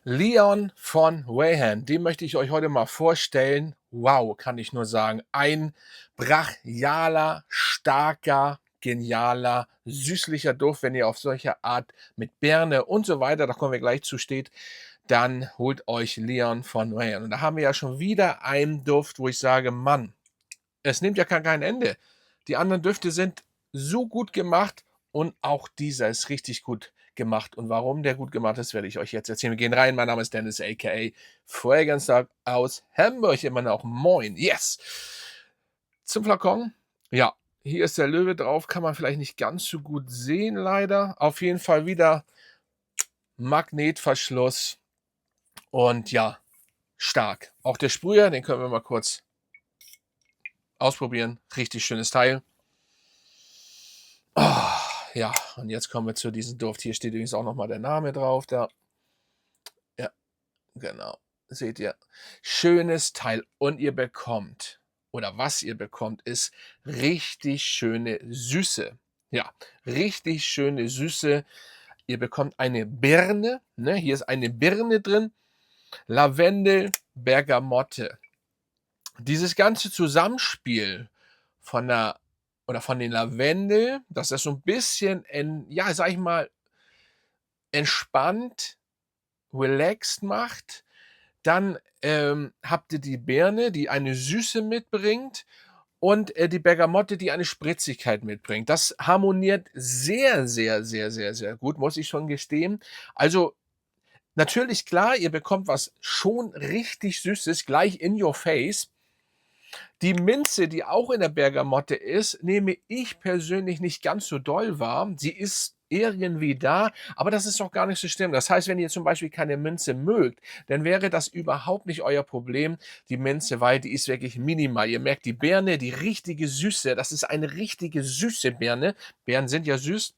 Leon von Wayhan, den möchte ich euch heute mal vorstellen. Wow, kann ich nur sagen. Ein brachialer, starker, genialer, süßlicher Duft, wenn ihr auf solche Art mit Birne und so weiter, da kommen wir gleich zu, steht, dann holt euch Leon von Wayhan. Und da haben wir ja schon wieder einen Duft, wo ich sage, Mann, es nimmt ja kein Ende. Die anderen Düfte sind so gut gemacht und auch dieser ist richtig gut gemacht. Und warum der gut gemacht ist, werde ich euch jetzt erzählen. Wir gehen rein. Mein Name ist Dennis, aka Fragrance Dog aus Hamburg. Immer noch moin. Yes! Zum Flakon. Ja, hier ist der Löwe drauf. Kann man vielleicht nicht ganz so gut sehen, leider. Auf jeden Fall wieder Magnetverschluss. Und ja, stark. Auch der Sprüher, den können wir mal kurz ausprobieren. Richtig schönes Teil. Oh, ja, und jetzt kommen wir zu diesem Duft. Hier steht übrigens auch nochmal der Name drauf. Da. Ja, genau. Seht ihr? Schönes Teil. Und ihr bekommt, oder was ihr bekommt, ist richtig schöne Süße. Ja, richtig schöne Süße. Ihr bekommt eine Birne. Ne? Hier ist eine Birne drin. Lavendel, Bergamotte. Dieses ganze Zusammenspiel von der oder von den Lavendel, dass das so ein bisschen ja, sage ich mal, entspannt, relaxed macht. Dann, habt ihr die Birne, die eine Süße mitbringt und, die Bergamotte, die eine Spritzigkeit mitbringt. Das harmoniert sehr, sehr, sehr, sehr, sehr gut, muss ich schon gestehen. Also, natürlich, klar, ihr bekommt was schon richtig Süßes gleich in your face. Die Minze, die auch in der Bergamotte ist, nehme ich persönlich nicht ganz so doll wahr. Sie ist irgendwie da, aber das ist doch gar nicht so schlimm. Das heißt, wenn ihr zum Beispiel keine Minze mögt, dann wäre das überhaupt nicht euer Problem, die Minze, weil die ist wirklich minimal. Ihr merkt die Birne, die richtige Süße, das ist eine richtige süße Birne. Beeren sind ja süß.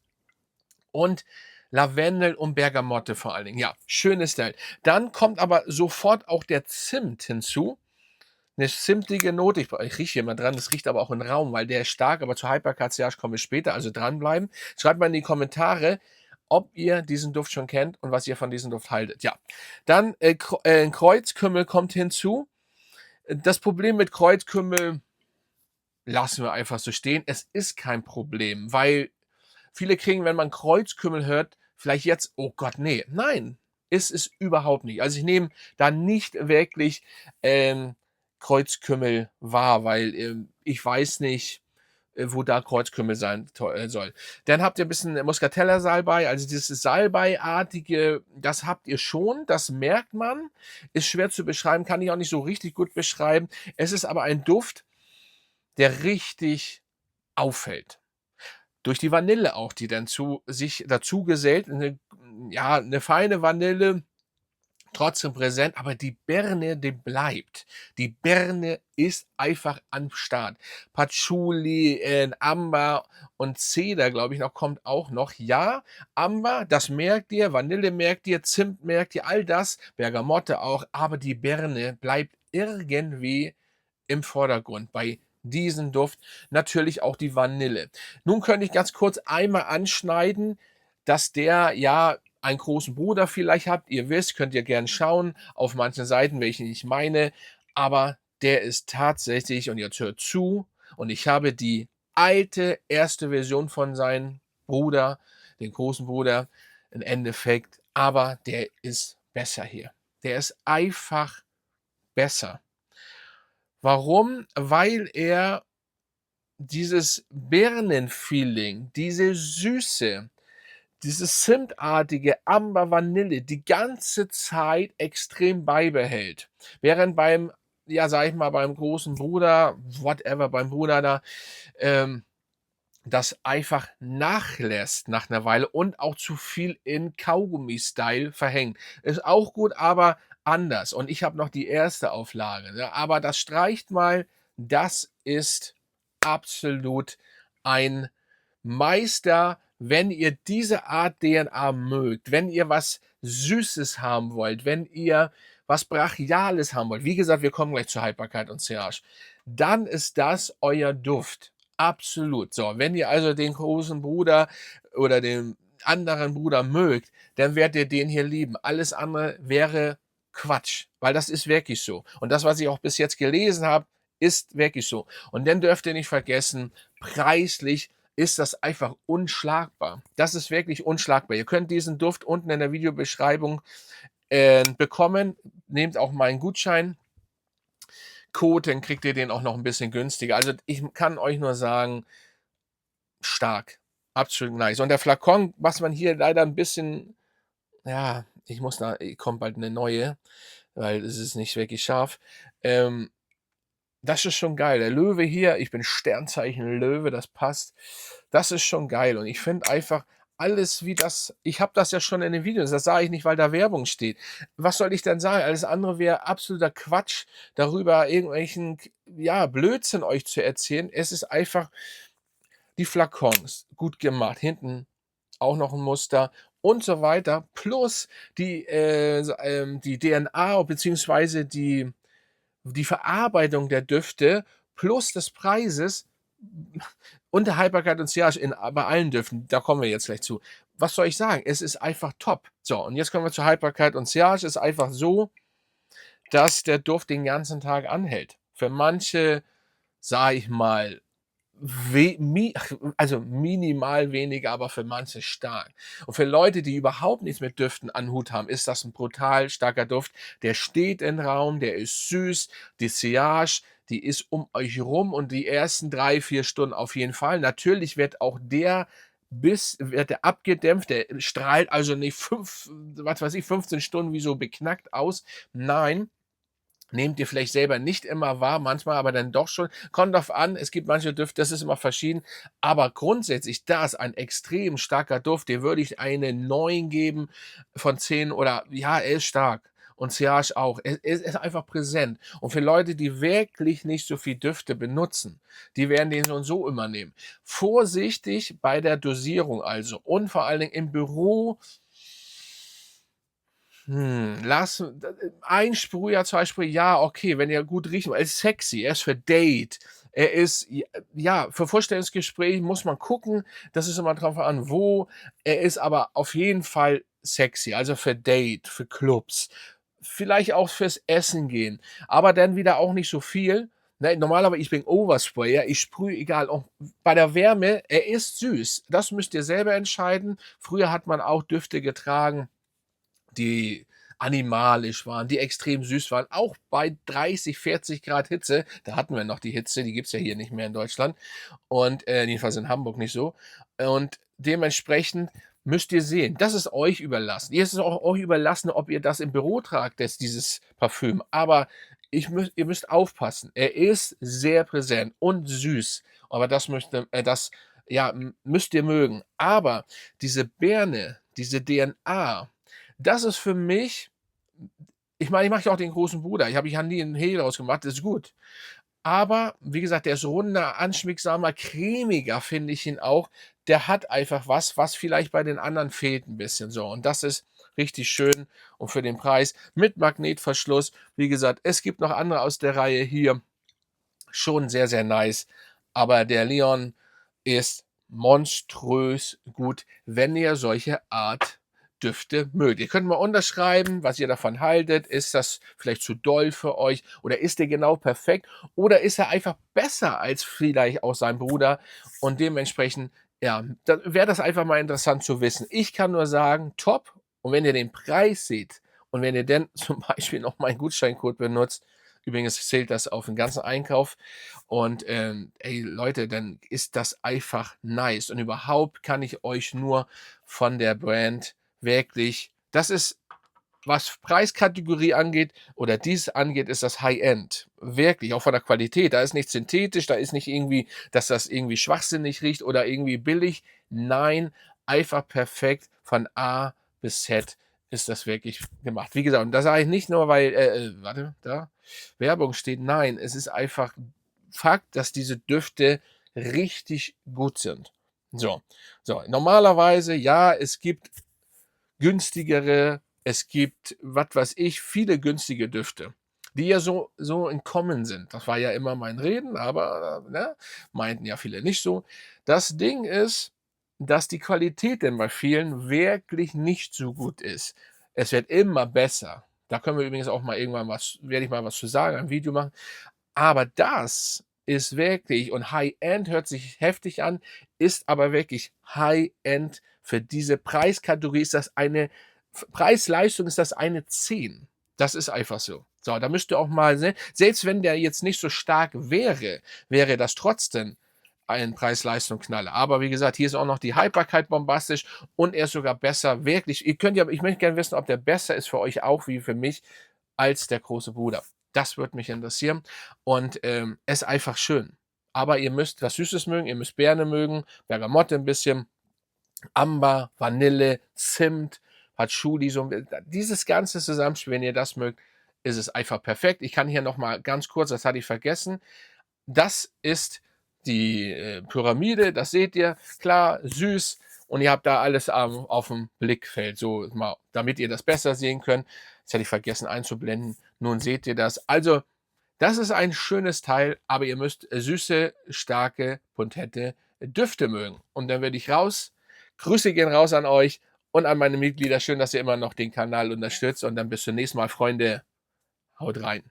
Und Lavendel und Bergamotte vor allen Dingen. Ja, schönes Teil. Dann kommt aber sofort auch der Zimt hinzu. Eine zimtige Note. Ich rieche hier mal dran, das riecht aber auch im Raum, weil der ist stark, aber zu Hypercaciage komme ich später, also dranbleiben. Schreibt mal in die Kommentare, ob ihr diesen Duft schon kennt und was ihr von diesem Duft haltet. Ja, dann Kreuzkümmel kommt hinzu. Das Problem mit Kreuzkümmel lassen wir einfach so stehen. Es ist kein Problem, weil viele kriegen, wenn man Kreuzkümmel hört, vielleicht jetzt: „Oh Gott, nee." Nein, ist es überhaupt nicht. Also, ich nehme da nicht wirklich, ähm, Kreuzkümmel wahr, weil, ich weiß nicht, wo da Kreuzkümmel sein soll. Dann habt ihr 'n bisschen Muscatella-Salbei, also dieses Salbeiartige, das habt ihr schon, das merkt man. Ist schwer zu beschreiben, kann ich auch nicht so richtig gut beschreiben. Es ist aber ein Duft, der richtig auffällt. Durch die Vanille auch, die dann sich dazu gesellt, 'ne ja, 'ne feine Vanille, trotzdem präsent, aber die Birne, die bleibt. Die Birne ist einfach am Start. Patchouli, Amber und Zeder, glaube ich noch, kommt auch noch. Ja, Amber, das merkt ihr, Vanille merkt ihr, Zimt merkt ihr, all das, Bergamotte auch, aber die Birne bleibt irgendwie im Vordergrund bei diesem Duft. Natürlich auch die Vanille. Nun könnte ich ganz kurz einmal anschneiden, dass der ja einen großen Bruder vielleicht habt. Ihr wisst, könnt ihr gern schauen auf manchen Seiten, welchen ich meine. Aber der ist tatsächlich, und jetzt hört zu, und ich habe die alte erste Version von seinem Bruder, den großen Bruder, im Endeffekt, aber der ist besser hier. Der ist einfach besser. Warum? Weil er dieses Birnenfeeling, diese Süße, dieses Zimtartige, Amber, Vanille die ganze Zeit extrem beibehält. Während beim, ja, sage ich mal, beim großen Bruder, whatever, beim Bruder da, ähm, das einfach nachlässt nach 'ner Weile und auch zu viel in Kaugummi-Style verhängt. Ist auch gut, aber anders. Und ich habe noch die erste Auflage, ne? Aber das streicht mal. Das ist absolut ein Meister, wenn ihr diese Art DNA mögt, wenn ihr was Süßes haben wollt, wenn ihr was Brachiales haben wollt. Wie gesagt, wir kommen gleich zur Haltbarkeit und Sirage. Dann ist das euer Duft. Absolut. So, wenn ihr also den großen Bruder oder den anderen Bruder mögt, dann werdet ihr den hier lieben. Alles andere wäre Quatsch, weil das ist wirklich so. Und das, was ich auch bis jetzt gelesen habe, ist wirklich so. Und dann dürft ihr nicht vergessen, preislich ist das einfach unschlagbar. Das ist wirklich unschlagbar. Ihr könnt diesen Duft unten in der Videobeschreibung bekommen. Nehmt auch meinen Gutscheincode, dann kriegt ihr den auch noch ein bisschen günstiger. Also, ich kann euch nur sagen, stark, absolut nice. Und der Flakon, was man hier leider ein bisschen, ja, kommt bald eine neue, weil es ist nicht wirklich scharf. Ähm, Das ist schon geil. Der Löwe hier, ich bin Sternzeichen Löwe, das passt. Das ist schon geil und ich finde einfach alles wie das, ich habe das ja schon in den Videos, das sage ich nicht, weil da Werbung steht. Was soll ich denn sagen? Alles andere wäre absoluter Quatsch, darüber irgendwelchen, ja, Blödsinn euch zu erzählen. Es ist einfach die Flakons, gut gemacht. Hinten auch noch ein Muster und so weiter. Plus die DNA beziehungsweise die Verarbeitung der Düfte plus des Preises und der Haltbarkeit und Sillage bei allen Düften, da kommen wir jetzt gleich zu. Was soll ich sagen? Es ist einfach top. So, und jetzt kommen wir zur Haltbarkeit und Sillage. Ist einfach so, dass der Duft den ganzen Tag anhält. Für manche, sage ich mal, also minimal weniger, aber für manche stark. Und für Leute, die überhaupt nichts mit Düften an Hut haben, ist das ein brutal starker Duft. Der steht im Raum, der ist süß, die Sillage, die ist um euch rum und die ersten 3, 4 Stunden auf jeden Fall. Natürlich wird der abgedämpft, der strahlt also nicht 15 Stunden wie so beknackt aus. Nein, nehmt ihr vielleicht selber nicht immer wahr, manchmal aber dann doch schon. Kommt drauf an, es gibt manche Düfte, das ist immer verschieden. Aber grundsätzlich, das ein extrem starker Duft, dem würde ich eine 9 geben von 10 oder ja, er ist stark. Und Sillage auch. Er ist einfach präsent. Und für Leute, die wirklich nicht so viel Düfte benutzen, die werden den so und so immer nehmen. Vorsichtig bei der Dosierung also. Und vor allen Dingen im Büro ein Sprüher, 2 Sprüher, ja, okay, wenn ihr gut riechen wollt. Er ist sexy, er ist für Date. Er ist, ja, für Vorstellungsgespräch muss man gucken, das ist immer drauf an, wo. Er ist aber auf jeden Fall sexy, also für Date, für Clubs, vielleicht auch fürs Essen gehen, aber dann wieder auch nicht so viel. Ne, normalerweise ich bin Oversprayer, ich sprühe egal, auch bei der Wärme, er ist süß. Das müsst ihr selber entscheiden. Früher hat man auch Düfte getragen, die animalisch waren, die extrem süß waren, auch bei 30, 40 Grad Hitze. Da hatten wir noch die Hitze, die gibt's ja hier nicht mehr in Deutschland und, jedenfalls in Hamburg nicht so. Und dementsprechend müsst ihr sehen, das ist euch überlassen. Ihr ist es auch euch überlassen, ob ihr das im Büro tragt, dieses Parfüm. Aber ihr müsst aufpassen. Er ist sehr präsent und süß, aber ja, müsst ihr mögen. Aber diese Birne, diese DNA, das ist für mich, ich meine, ich mache ja auch den großen Bruder. Ich habe nie 'n Hehl draus gemacht, ist gut. Aber wie gesagt, der ist runder, anschmiegsamer, cremiger finde ich ihn auch. Der hat einfach was, was vielleicht bei den anderen fehlt 'n bisschen so. Und das ist richtig schön und für den Preis mit Magnetverschluss. Wie gesagt, es gibt noch andere aus der Reihe hier, schon sehr, sehr nice. Aber der Leon ist monströs gut, wenn ihr solche Art Düfte mögt. Ihr könnt mal unterschreiben, was ihr davon haltet. Ist das vielleicht zu doll für euch oder ist der genau perfekt oder ist er einfach besser als vielleicht auch sein Bruder und dementsprechend, ja, da wäre das einfach mal interessant zu wissen. Ich kann nur sagen, top. Und wenn ihr den Preis seht und wenn ihr dann zum Beispiel noch meinen Gutscheincode benutzt, übrigens zählt das auf den ganzen Einkauf und, ey Leute, dann ist das einfach nice und überhaupt kann ich euch nur von der Brand wirklich, das ist, was Preiskategorie angeht oder dies angeht, ist das High-End. Wirklich, auch von der Qualität. Da ist nichts synthetisch, da ist nicht irgendwie, dass das irgendwie schwachsinnig riecht oder irgendwie billig. Nein, einfach perfekt von A bis Z ist das wirklich gemacht. Wie gesagt, und das sage ich nicht nur, weil, warte, da Werbung steht. Nein, es ist einfach Fakt, dass diese Düfte richtig gut sind. So, so, normalerweise, ja, es gibt günstigere, es gibt, was weiß ich, viele günstige Düfte, die ja so in Common sind. Das war ja immer mein Reden, aber, ne, meinten ja viele nicht so. Das Ding ist, dass die Qualität denn bei vielen wirklich nicht so gut ist. Es wird immer besser. Da können wir übrigens auch mal irgendwann werde ich mal was zu sagen, ein Video machen. Aber das ist wirklich, und High-End hört sich heftig an, ist aber wirklich High-End. Für diese Preiskategorie ist das eine Preis-Leistung, ist das eine 10. Das ist einfach so. So, da müsst ihr auch mal sehen, selbst wenn der jetzt nicht so stark wäre, wäre das trotzdem ein Preis-Leistung-Knaller. Aber wie gesagt, hier ist auch noch die Haltbarkeit bombastisch und er ist sogar besser. Wirklich, ich möchte gerne wissen, ob der besser ist für euch auch wie für mich als der große Bruder. Das würde mich interessieren und, ist einfach schön. Aber ihr müsst was Süßes mögen, ihr müsst Beeren mögen, Bergamotte ein bisschen, Amber, Vanille, Zimt, Patchouli, so 'n dieses ganze Zusammenspiel, wenn ihr das mögt, ist es einfach perfekt. Ich kann hier noch mal ganz kurz, das hatte ich vergessen, das ist die, Pyramide, das seht ihr, klar, süß und ihr habt da alles auf'm Blickfeld, so mal damit ihr das besser sehen könnt. Das hätte ich vergessen einzublenden. Nun seht ihr das. Also, das ist ein schönes Teil, aber ihr müsst süße, starke, potente Düfte mögen. Und dann werde ich raus. Grüße gehen raus an euch und an meine Mitglieder. Schön, dass ihr immer noch den Kanal unterstützt und dann bis zum nächsten Mal, Freunde. Haut rein.